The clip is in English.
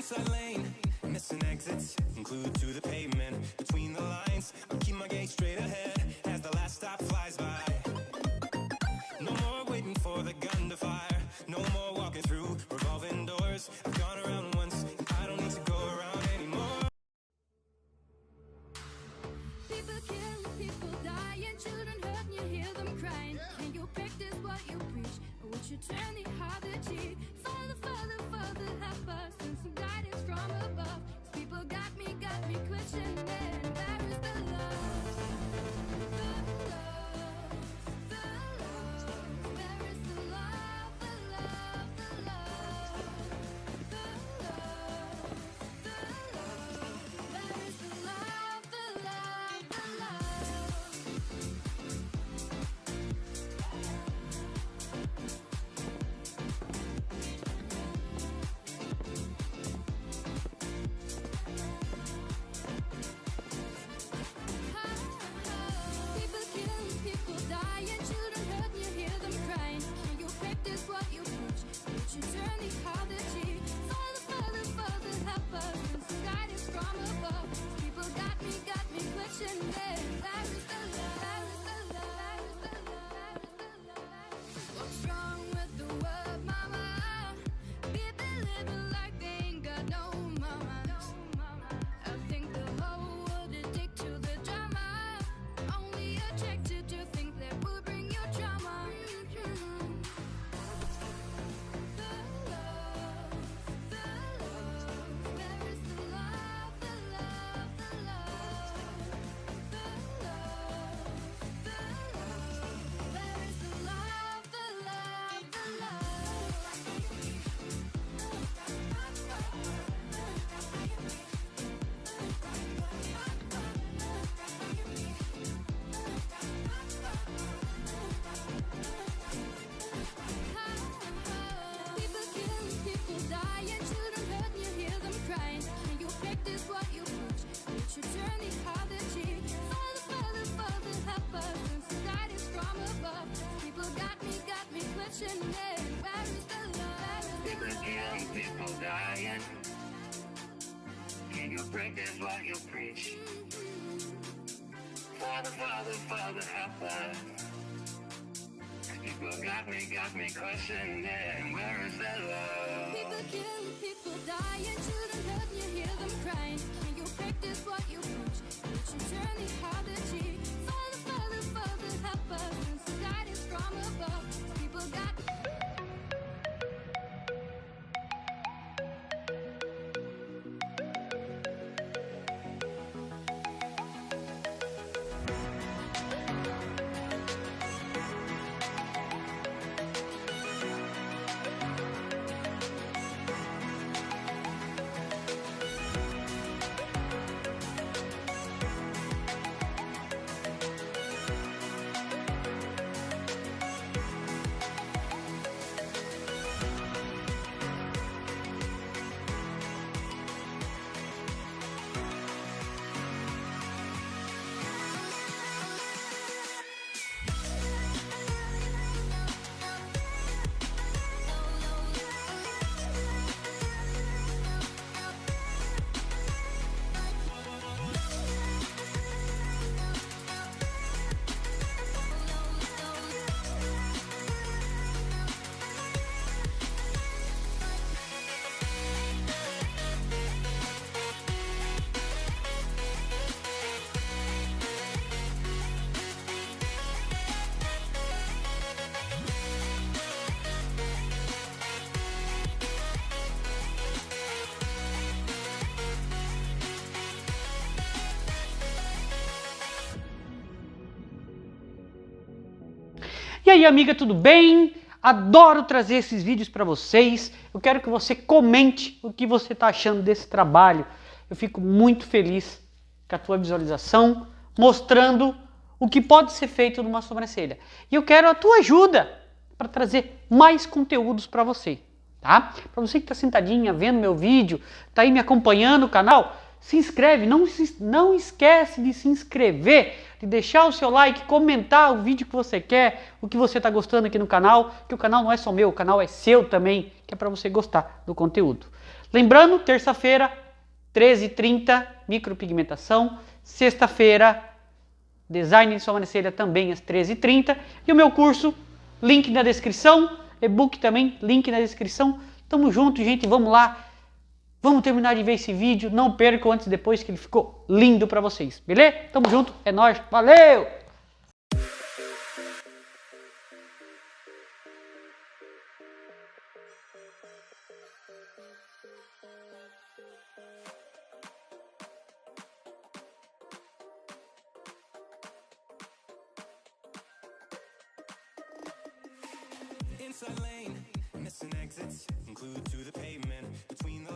inside lane, missing exits, glued to the pavement. Between the lines, I'll keep my gaze straight ahead as the last stop flies by. No more waiting for the gun to fire. No more walking through revolving doors. I've gone around once, I don't need to go around anymore. People kill, people die, and children hurt, and you hear them crying. Can you practice what you preach? Or would you turn the other cheek? Father, Father, Father, help us, and some guidance from above. 'Cause people got me questioning. Where is the love? The love, the love. Where is the love? The love, the love. The love, the love. Where is the love? The love, the love. People kill, people die, and children hurt, and you hear them crying. Can you practice what you preach? Would you turn the other cheek? Father, Father, Father, help us, and some guidance from above. People got me questioning. Where is the love? Where is the love? Where is the love? What's wrong with the world, mama? People living like they ain't got no mama. I think the whole world addicted to the drama. Only attracted to things that will bring you trauma. The love, the love. Where is the love? The love, the love. The love, the love. Where is the love? The love, the People kill, people die, and children hurt, and you hear them crying. Can you practice what you preach? Would you turn the other cheek? Father, Father, Father, help us, and some guidance from above. People got me questioning. Where is the love? People kill, people dying. Can you practice what you preach? Father, Father, Father, help us. People got me questioning. Where is the love? People kill, people die, and children hurt, and you hear them crying. Can you practice what you preach? Would you turn the other cheek? Father, Father, Father, help us, and some guidance from above. People got E aí, amiga, tudo bem? Adoro trazer esses vídeos para vocês. Eu quero que você comente o que você está achando desse trabalho. Eu fico muito feliz com a tua visualização, mostrando o que pode ser feito numa sobrancelha. E eu quero a tua ajuda para trazer mais conteúdos para você, tá? Para você que está sentadinha vendo meu vídeo, está aí me acompanhando no canal, se inscreve, não esquece de se inscrever, de deixar o seu like, comentar o vídeo que você quer, o que você está gostando aqui no canal, que o canal não é só meu, o canal é seu também, que é para você gostar do conteúdo. Lembrando, terça-feira, 13h30, micropigmentação. Sexta-feira, design de sobrancelha também às 13h30. E o meu curso, link na descrição. E-book também, link na descrição. Tamo junto, gente. Vamos lá. Vamos terminar de ver esse vídeo. Não percam antes e depois, que ele ficou lindo pra vocês. Beleza? Tamo junto. É nóis. Valeu! Inside lane, missing exits, glued to the pavement between the